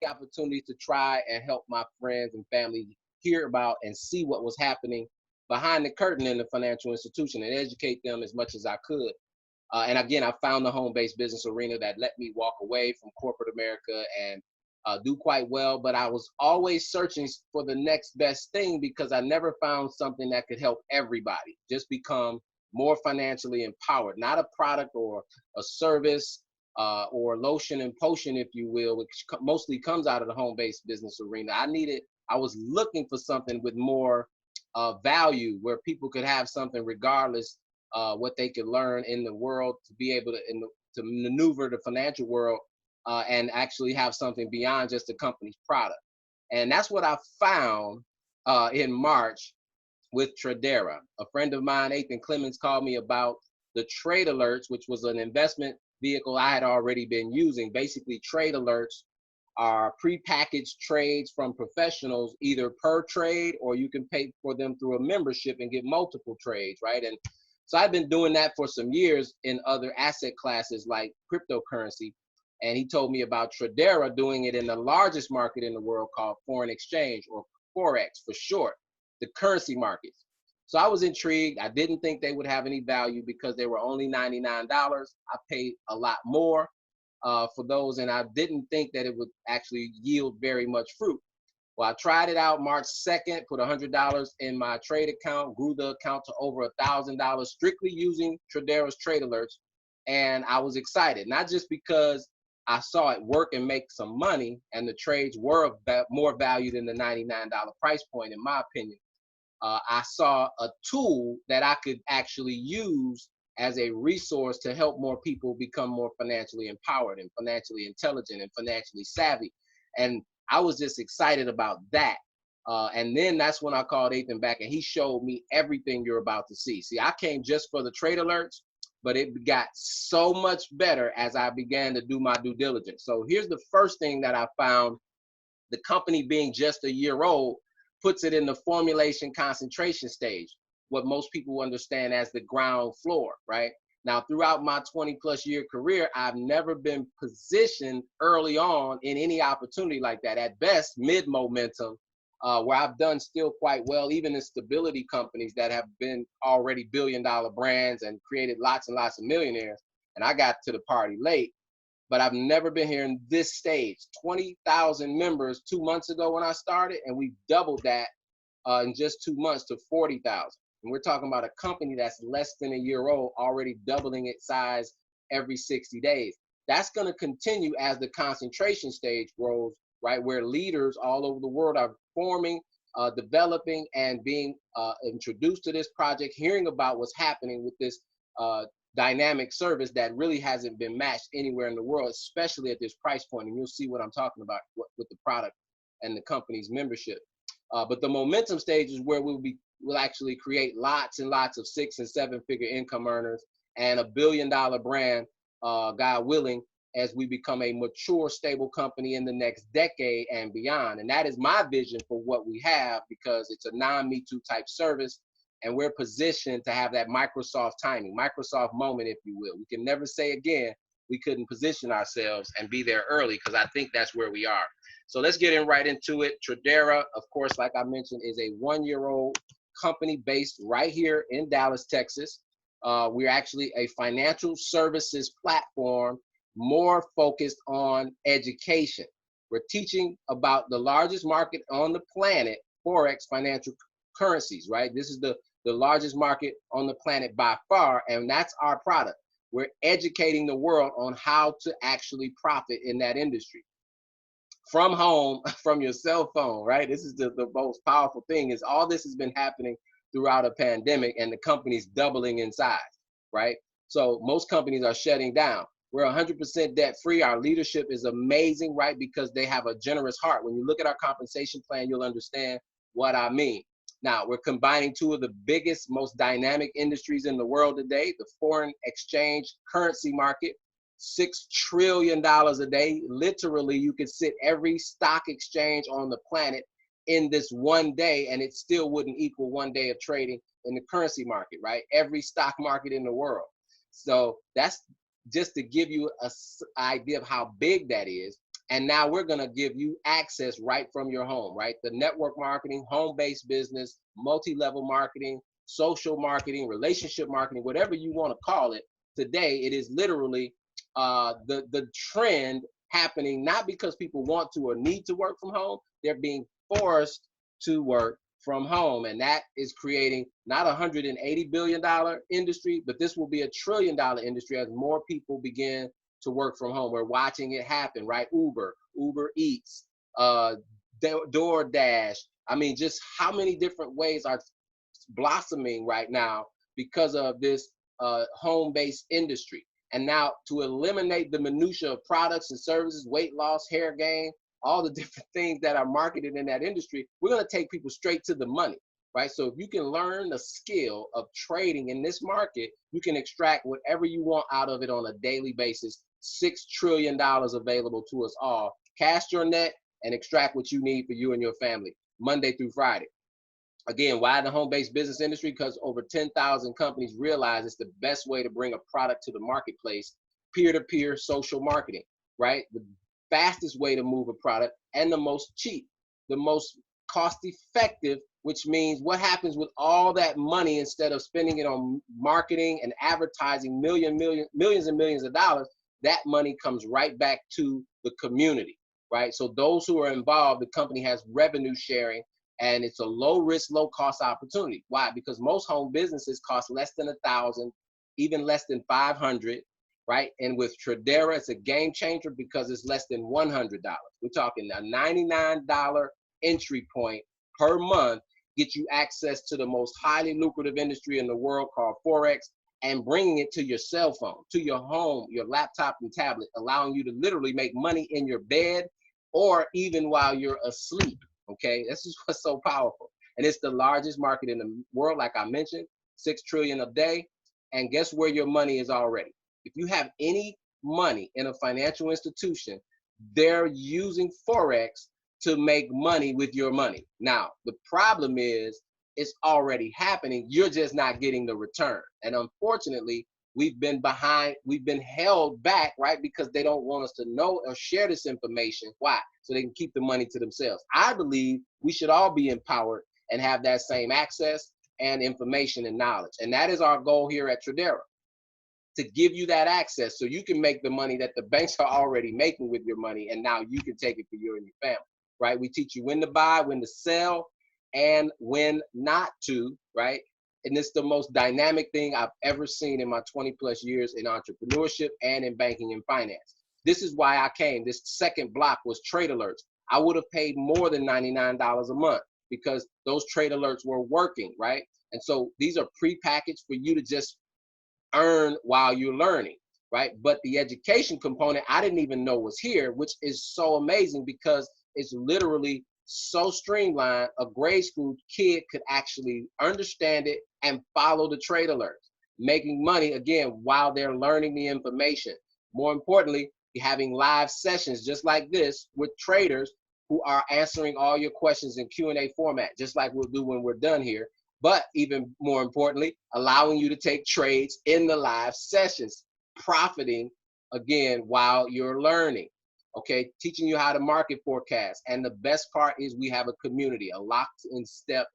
the opportunity to try and help my friends and family hear about and see what was happening behind the curtain in the financial institution and educate them as much as I could. And again, I found the home-based business arena that let me walk away from corporate America and do quite well. But I was always searching for the next best thing because I never found something that could help everybody just become more financially empowered, not a product or a service or lotion and potion, if you will, which mostly comes out of the home-based business arena. I was looking for something with more value where people could have something regardless what they could learn in the world to be able to maneuver the financial world and actually have something beyond just the company's product. And that's what I found in March with Tradera. A friend of mine, Ethan Clemens, called me about the Trade Alerts, which was an investment vehicle I had already been using. Basically, Trade Alerts are prepackaged trades from professionals, either per trade or you can pay for them through a membership and get multiple trades, right? And so I've been doing that for some years in other asset classes like cryptocurrency. And he told me about Tradera doing it in the largest market in the world called foreign exchange, or Forex for short, the currency markets. So I was intrigued. I didn't think they would have any value because they were only $99. I paid a lot more for those, and I didn't think that it would actually yield very much fruit. Well, I tried it out March 2nd, put $100 in my trade account, grew the account to over $1,000 strictly using Tradera's trade alerts. And I was excited, not just because I saw it work and make some money, and the trades were of more value than the $99 price point, in my opinion. I saw a tool that I could actually use as a resource to help more people become more financially empowered and financially intelligent and financially savvy. And I was just excited about that. And then that's when I called Ethan back and he showed me everything you're about to see. See, I came just for the trade alerts, but it got so much better as I began to do my due diligence. So here's the first thing that I found: the company being just a year old puts it in the formulation concentration stage, what most people understand as the ground floor, right? Now, throughout my 20 plus year career, I've never been positioned early on in any opportunity like that. At best, mid momentum, where I've done still quite well, even in stability companies that have been already billion-dollar brands and created lots and lots of millionaires. And I got to the party late, but I've never been here in this stage. 20,000 members 2 months ago when I started, and we doubled that in just 2 months to 40,000. And we're talking about a company that's less than a year old, already doubling its size every 60 days. That's going to continue as the concentration stage grows, right? Where leaders all over the world are forming, developing, and being introduced to this project, hearing about what's happening with this dynamic service that really hasn't been matched anywhere in the world, especially at this price point. And you'll see what I'm talking about with the product and the company's membership. But the momentum stage is where we'll actually create lots and lots of 6 and 7 figure income earners and $1 billion brand, God willing, as we become a mature, stable company in the next decade and beyond. And that is my vision for what we have, because it's a non-Me Too type service. And we're positioned to have that Microsoft timing, Microsoft moment, if you will. We can never say again we couldn't position ourselves and be there early, because I think that's where we are. So let's get in right into it. Tradera, of course, like I mentioned, is a 1-year-old company based right here in Dallas, Texas. We're actually a financial services platform more focused on education. We're teaching about the largest market on the planet, Forex, financial currencies, right? This is the largest market on the planet by far, and that's our product. We're educating the world on how to actually profit in that industry from home, from your cell phone, right? This is the most powerful thing, is all this has been happening throughout a pandemic, and the company's doubling in size, right? So most companies are shutting down. We're 100% debt free. Our leadership is amazing, right? Because they have a generous heart. When you look at our compensation plan, you'll understand what I mean. Now, we're combining two of the biggest, most dynamic industries in the world today: the foreign exchange currency market, $6 trillion a day. Literally, you could sit every stock exchange on the planet in this one day, and it still wouldn't equal one day of trading in the currency market, right? Every stock market in the world. So that's just to give you an idea of how big that is. And now we're going to give you access right from your home, right? The network marketing, home-based business, multi-level marketing, social marketing, relationship marketing, whatever you want to call it. Today, it is literally the trend happening, not because people want to or need to work from home. They're being forced to work from home. And that is creating not a $180 billion industry, but this will be $1 trillion industry as more people begin to work from home. We're watching it happen, right? Uber Eats, DoorDash. I mean, just how many different ways are blossoming right now because of this home-based industry. And now to eliminate the minutia of products and services, weight loss, hair gain, all the different things that are marketed in that industry, we're going to take people straight to the money, right? So if you can learn the skill of trading in this market, you can extract whatever you want out of it on a daily basis. $6 trillion available to us all. Cast your net and extract what you need for you and your family, Monday through Friday. Again, why the home-based business industry? Because over 10,000 companies realize it's the best way to bring a product to the marketplace, peer-to-peer social marketing, right? The fastest way to move a product and the most cheap, the most cost-effective, which means what happens with all that money instead of spending it on marketing and advertising millions and millions of dollars, that money comes right back to the community, right? So those who are involved, the company has revenue sharing, and it's a low risk, low cost opportunity. Why? Because most home businesses cost less than 1,000, even less than 500, right? And with Tradera, it's a game changer because it's less than $100. We're talking a $99 entry point per month, get you access to the most highly lucrative industry in the world called Forex, and bringing it to your cell phone, to your home, your laptop and tablet, allowing you to literally make money in your bed or even while you're asleep. Okay, this is what's so powerful. And it's the largest market in the world, like I mentioned, 6 trillion a day. And guess where your money is already? If you have any money in a financial institution, they're using Forex to make money with your money. Now, the problem is it's already happening. You're just not getting the return. And unfortunately, we've been behind, we've been held back, right? Because they don't want us to know or share this information. Why? So they can keep the money to themselves. I believe we should all be empowered and have that same access and information and knowledge. And that is our goal here at Tradera, to give you that access so you can make the money that the banks are already making with your money. And now you can take it for you and your family, right? We teach you when to buy, when to sell, and when not to, right? And it's the most dynamic thing I've ever seen in my 20 plus years in entrepreneurship and in banking and finance. This is why I came. This second block was trade alerts. I would have paid more than $99 a month because those trade alerts were working, right? And so these are pre-packaged for you to just earn while you're learning, right? But the education component, I didn't even know was here, which is so amazing because it's literally so streamlined. A grade school kid could actually understand it and follow the trade alerts, making money again while they're learning the information. More importantly, having live sessions just like this with traders who are answering all your questions in Q&A format, just like we'll do when we're done here. But even more importantly, allowing you to take trades in the live sessions, profiting again while you're learning. Okay, teaching you how to market forecast. And the best part is we have a community, a locked in step,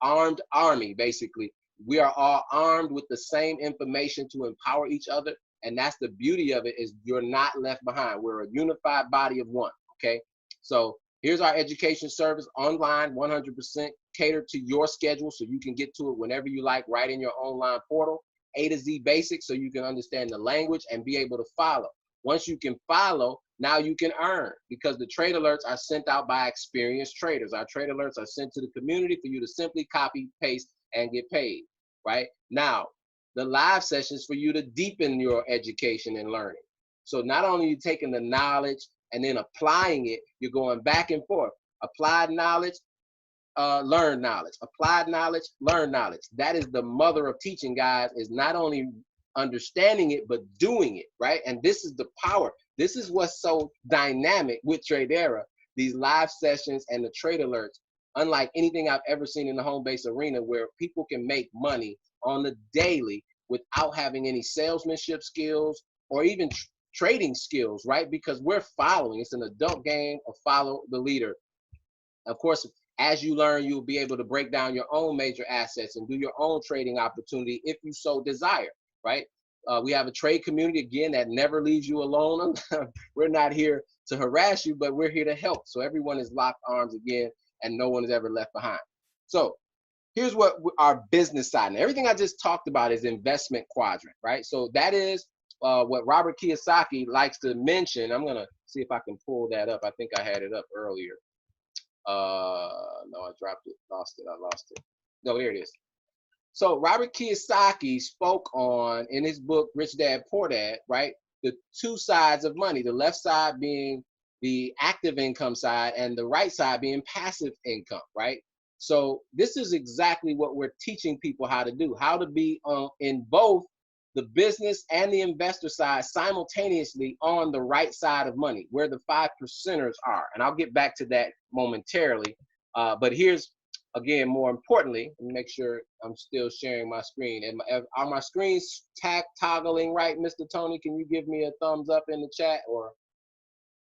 armed army, basically. We are all armed with the same information to empower each other. And that's the beauty of it, is you're not left behind. We're a unified body of one, okay? So here's our education service, online, 100% catered to your schedule so you can get to it whenever you like, right in your online portal. A to Z basics so you can understand the language and be able to follow. Once you can follow, now you can earn, because the trade alerts are sent out by experienced traders. Our trade alerts are sent to the community for you to simply copy, paste, and get paid, right? Now, the live sessions for you to deepen your education and learning. So not only are you taking the knowledge and then applying it, you're going back and forth. Applied knowledge, learn knowledge. Applied knowledge, learn knowledge. That is the mother of teaching, guys, is not only understanding it, but doing it, right? And this is the power. This is what's so dynamic with Tradera, these live sessions and the trade alerts, unlike anything I've ever seen in the home-based arena, where people can make money on the daily without having any salesmanship skills or even trading skills, right? Because we're following. It's an adult game of follow the leader. Of course, as you learn, you'll be able to break down your own major assets and do your own trading opportunity if you so desire, right? We have a trade community, again, that never leaves you alone. We're not here to harass you, but we're here to help. So everyone is locked arms again, and no one is ever left behind. So here's what our business side, and everything I just talked about is investment quadrant, right? So that is what Robert Kiyosaki likes to mention. I'm gonna see if I can pull that up. I think I had it up earlier. No, I dropped it, I lost it. No, there it is. So Robert Kiyosaki spoke on, in his book, Rich Dad, Poor Dad, right? The two sides of money, the left side being the active income side and the right side being passive income, right? So this is exactly what we're teaching people how to do, how to be in both the business and the investor side simultaneously on the right side of money, where the 5%ers are. And I'll get back to that momentarily. But here's, again, more importantly, let me make sure I'm still sharing my screen. And are my screens toggling right, Mr. Tony? Can you give me a thumbs up in the chat, or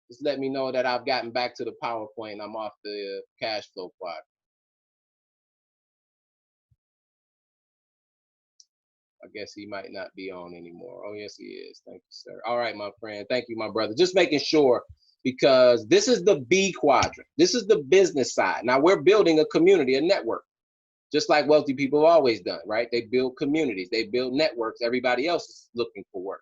just let me know that I've gotten back to the PowerPoint and I'm off the cash flow quad? I guess he might not be on anymore. Oh, yes, he is. Thank you, sir. All right, my friend. Thank you, my brother. Just making sure, because this is the B quadrant. This is the business side. Now we're building a community, a network, just like wealthy people have always done, right? They build communities, they build networks. Everybody else is looking for work,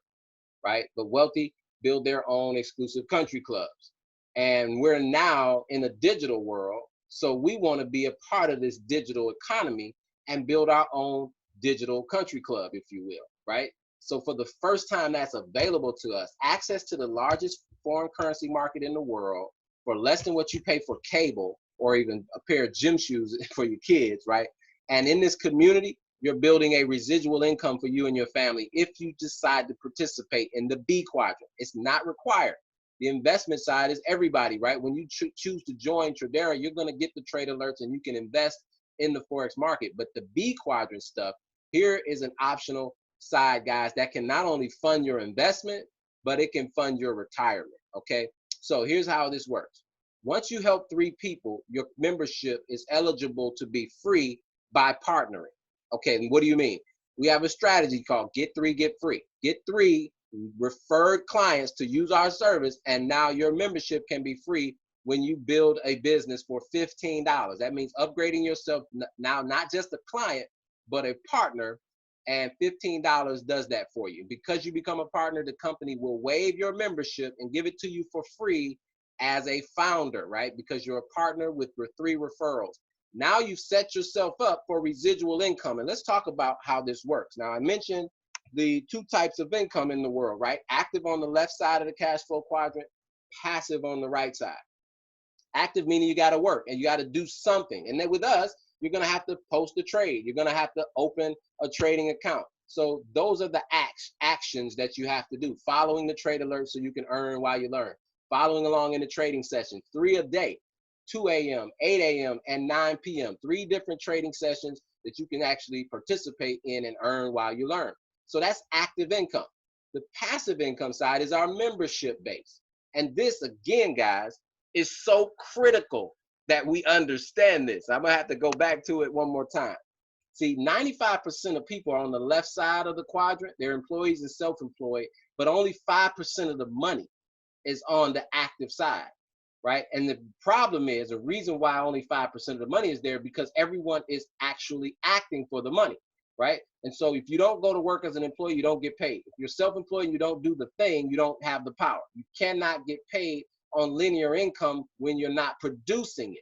right? But wealthy build their own exclusive country clubs. And we're now in a digital world. So we want to be a part of this digital economy and build our own digital country club, if you will, right? So for the first time, that's available to us, access to the largest foreign currency market in the world for less than what you pay for cable or even a pair of gym shoes for your kids, right? And in this community, you're building a residual income for you and your family if you decide to participate in the B quadrant. It's not required. The investment side is everybody, right? When you choose to join Tradera, you're going to get the trade alerts and you can invest in the Forex market. But the B quadrant stuff, here is an optional side, guys, that can not only fund your investment, but it can fund your retirement, okay? So here's how this works. Once you help 3 people, your membership is eligible to be free by partnering. Okay, and what do you mean? We have a strategy called Get 3, Get Free. Get 3 referred clients to use our service, and now your membership can be free when you build a business for $15. That means upgrading yourself now, not just a client, but a partner, and $15 does that for you. Because you become a partner, the company will waive your membership and give it to you for free as a founder, right? Because you're a partner with your 3 referrals. Now you've set yourself up for residual income. And let's talk about how this works. Now, I mentioned the 2 types of income in the world, right? Active on the left side of the cash flow quadrant, passive on the right side. Active meaning you got to work and you got to do something. And then with us, you're going to have to post a trade. You're going to have to open a trading account. So those are the actions that you have to do. Following the trade alerts so you can earn while you learn. Following along in the trading session, 3 a day, 2 a.m., 8 a.m., and 9 p.m. 3 different trading sessions that you can actually participate in and earn while you learn. So that's active income. The passive income side is our membership base. And this, again, guys, is so critical that we understand this. I'm gonna have to go back to it one more time. See, 95% of people are on the left side of the quadrant. They're employees and self-employed, but only 5% of the money is on the active side, right? And the problem is, the reason why only 5% of the money is there, because everyone is actually acting for the money, right? And so if you don't go to work as an employee, you don't get paid. If you're self-employed and you don't do the thing, you don't have the power. You cannot get paid on linear income when you're not producing it,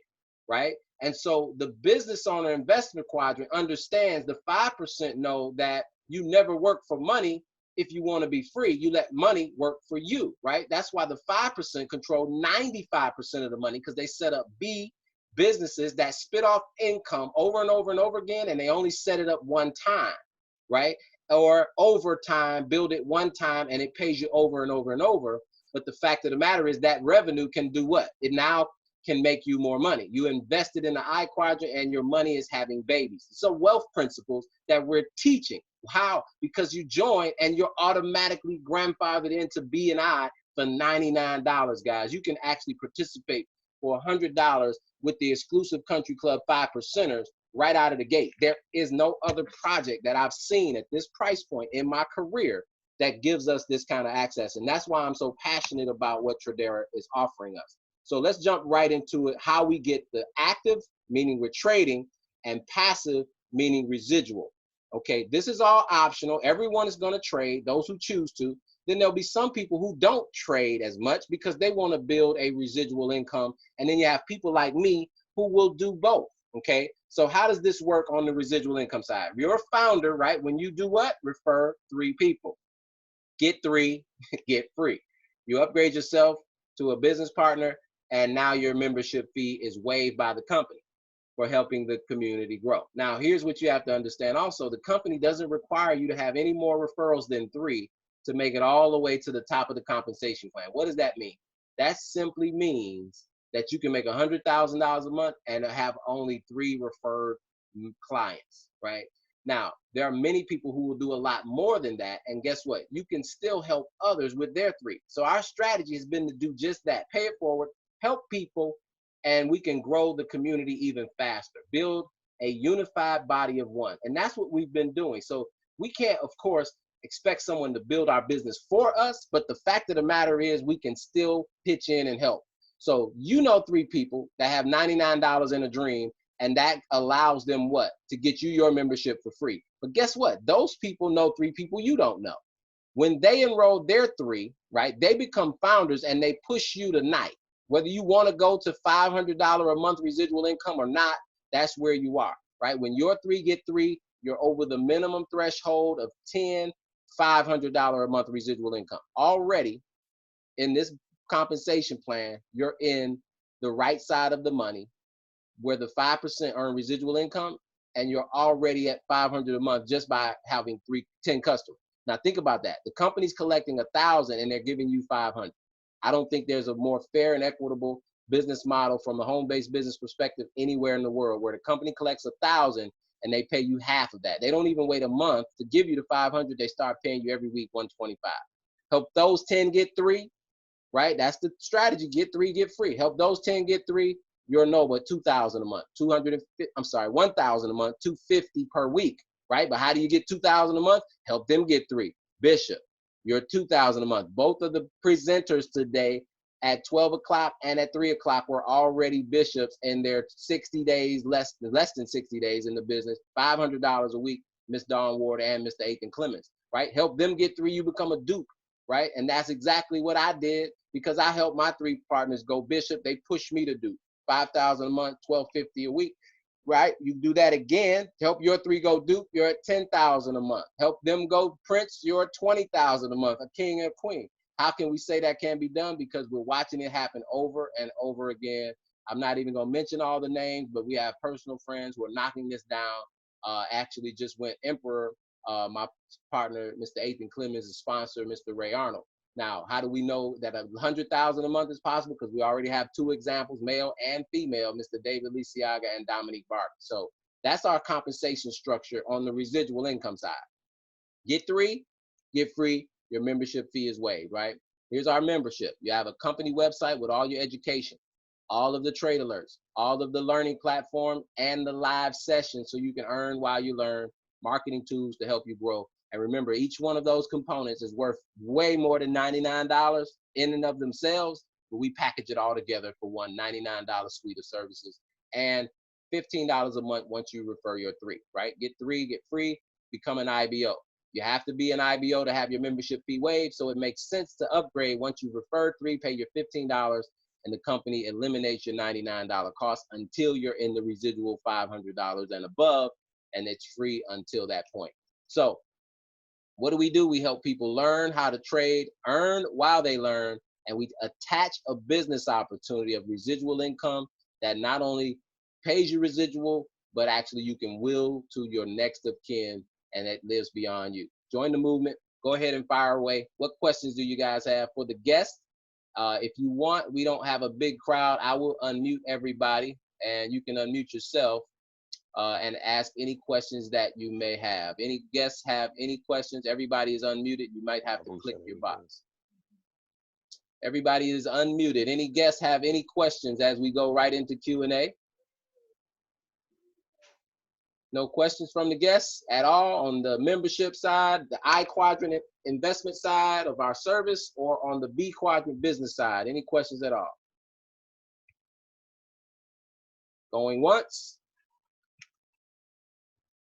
right? And so the business owner investment quadrant understands the 5% know that you never work for money. If you want to be free, you let money work for you, right? That's why the 5% control 95% of the money, because they set up B businesses that spit off income over and over and over again, and they only set it up one time, right? Or over time, build it one time and it pays you over and over and over. But the fact of the matter is that revenue can do what? It now can make you more money. You invested in the I Quadrant and your money is having babies. So wealth principles that we're teaching. How? Because you join and you're automatically grandfathered into BNI for $99, guys. You can actually participate for $100 with the exclusive Country Club 5%ers right out of the gate. There is no other project that I've seen at this price point in my career that gives us this kind of access. And that's why I'm so passionate about what Tradera is offering us. So let's jump right into it. How we get the active, meaning we're trading, and passive, meaning residual. Okay, this is all optional. Everyone is going to trade, those who choose to. Then there'll be some people who don't trade as much because they want to build a residual income. And then you have people like me who will do both. Okay, so how does this work on the residual income side? You're a founder, right? When you do what? Refer 3 people. Get 3, get free. You upgrade yourself to a business partner, and now your membership fee is waived by the company for helping the community grow. Now, here's what you have to understand also. The company doesn't require you to have any more referrals than 3 to make it all the way to the top of the compensation plan. What does that mean? That simply means that you can make $100,000 a month and have only 3 referred clients, right? Now, there are many people who will do a lot more than that. And guess what? You can still help others with their 3. So our strategy has been to do just that. Pay it forward, help people, and we can grow the community even faster. Build a unified body of one. And that's what we've been doing. So we can't, of course, expect someone to build our business for us, but the fact of the matter is we can still pitch in and help. So 3 people that have $99 in a dream, and that allows them what? To get you your membership for free. But guess what? Those people know 3 people you don't know. When they enroll their 3, right, they become founders and they push you tonight. Whether you want to go to $500 a month residual income or not, that's where you are, right? When your 3 get 3, you're over the minimum threshold of 10, $500 a month residual income. Already in this compensation plan, you're in the right side of the money where the 5% earn residual income, and you're already at $500 a month just by having 10 customers. Now think about that. The company's collecting 1,000 and they're giving you 500. I don't think there's a more fair and equitable business model from a home-based business perspective anywhere in the world where the company collects 1,000 and they pay you half of that. They don't even wait a month to give you the 500. They start paying you every week 125. Help those 10 get 3, right? That's the strategy. Get 3, get free. Help those 10 get 3. You're no but 2,000 a month, 1,000 a month, 250 per week, right? But how do you get 2,000 a month? Help them get 3. Bishop, you're 2,000 a month. Both of the presenters today at 12 o'clock and at 3 o'clock were already bishops in their 60 days, less than 60 days in the business, $500 a week, Miss Dawn Ward and Mr. Ethan Clemens, right? Help them get 3, you become a duke, right? And that's exactly what I did because I helped my 3 partners go bishop. They pushed me to do 5,000 a month, 1,250 a week, right? You do that again, help your 3 go duke, you're at 10,000 a month. Help them go prince, you're at 20,000 a month, a king and a queen. How can we say that can be done? Because we're watching it happen over and over again. I'm not even gonna mention all the names, but we have personal friends who are knocking this down. Actually just went Emperor, my partner, Mr. Ethan Clemens, is sponsor, Mr. Ray Arnold. Now, how do we know that 100,000 a month is possible? Because we already have 2 examples, male and female, Mr. David Lisiaga and Dominique Barker. So that's our compensation structure on the residual income side. Get 3, get free, your membership fee is waived, right? Here's our membership. You have a company website with all your education, all of the trade alerts, all of the learning platform, and the live sessions so you can earn while you learn, marketing tools to help you grow. And remember, each one of those components is worth way more than $99 in and of themselves, but we package it all together for one $99 suite of services and $15 a month once you refer your 3, right? Get 3, get free, become an IBO. You have to be an IBO to have your membership fee waived, so it makes sense to upgrade once you refer 3, pay your $15, and the company eliminates your $99 cost until you're in the residual $500 and above, and it's free until that point. So what do? We help people learn how to trade, earn while they learn, and we attach a business opportunity of residual income that not only pays you residual, but actually you can will to your next of kin, and it lives beyond you. Join the movement. Go ahead and fire away. What questions do you guys have for the guest? If you want, we don't have a big crowd. I will unmute everybody, and you can unmute yourself. and ask any questions that you may have. Any guests have any questions? Everybody is unmuted. You might have to click your box. Everybody is unmuted. Any guests have any questions as we go right into Q&A? No questions from the guests at all on the membership side, the I Quadrant investment side of our service, or on the B Quadrant business side? Any questions at all? Going once?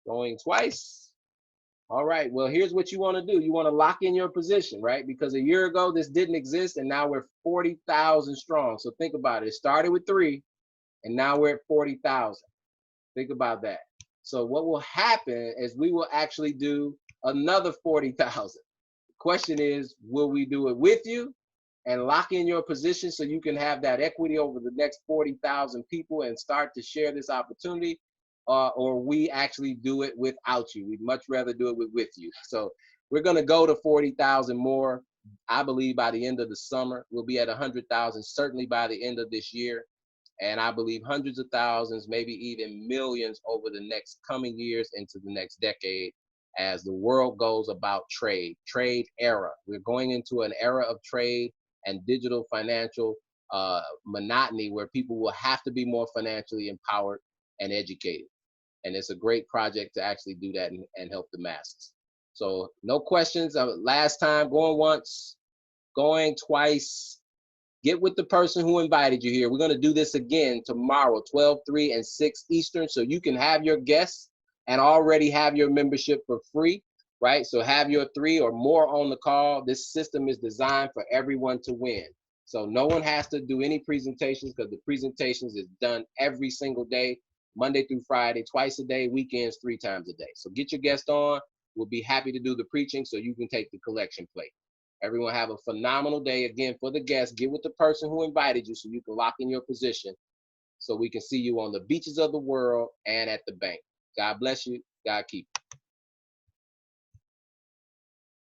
Going twice? All right, well, here's what you want to do. You want to lock in your position, right? Because a year ago, this didn't exist, and now we're 40,000 strong. So think about it. It started with 3, and now we're at 40,000. Think about that. So what will happen is we will actually do another 40,000. The question is, will we do it with you and lock in your position so you can have that equity over the next 40,000 people and start to share this opportunity? Or we actually do it without you? We'd much rather do it with you. So we're going to go to 40,000 more. I believe by the end of the summer, we'll be at 100,000, certainly by the end of this year. And I believe hundreds of thousands, maybe even millions over the next coming years into the next decade as the world goes about trade era. We're going into an era of trade and digital financial monotony where people will have to be more financially empowered and educated. And it's a great project to actually do that and help the masses. So no questions. Last time, going once, going twice. Get with the person who invited you here. We're going to do this again tomorrow, 12, 3, and 6 Eastern, so you can have your guests and already have your membership for free, right? So have your 3 or more on the call. This system is designed for everyone to win. So no one has to do any presentations because the presentations is done every single day, Monday through Friday, twice a day, weekends, 3 times a day. So get your guest on. We'll be happy to do the preaching so you can take the collection plate. Everyone have a phenomenal day. Again, for the guests, get with the person who invited you so you can lock in your position so we can see you on the beaches of the world and at the bank. God bless you. God keep you.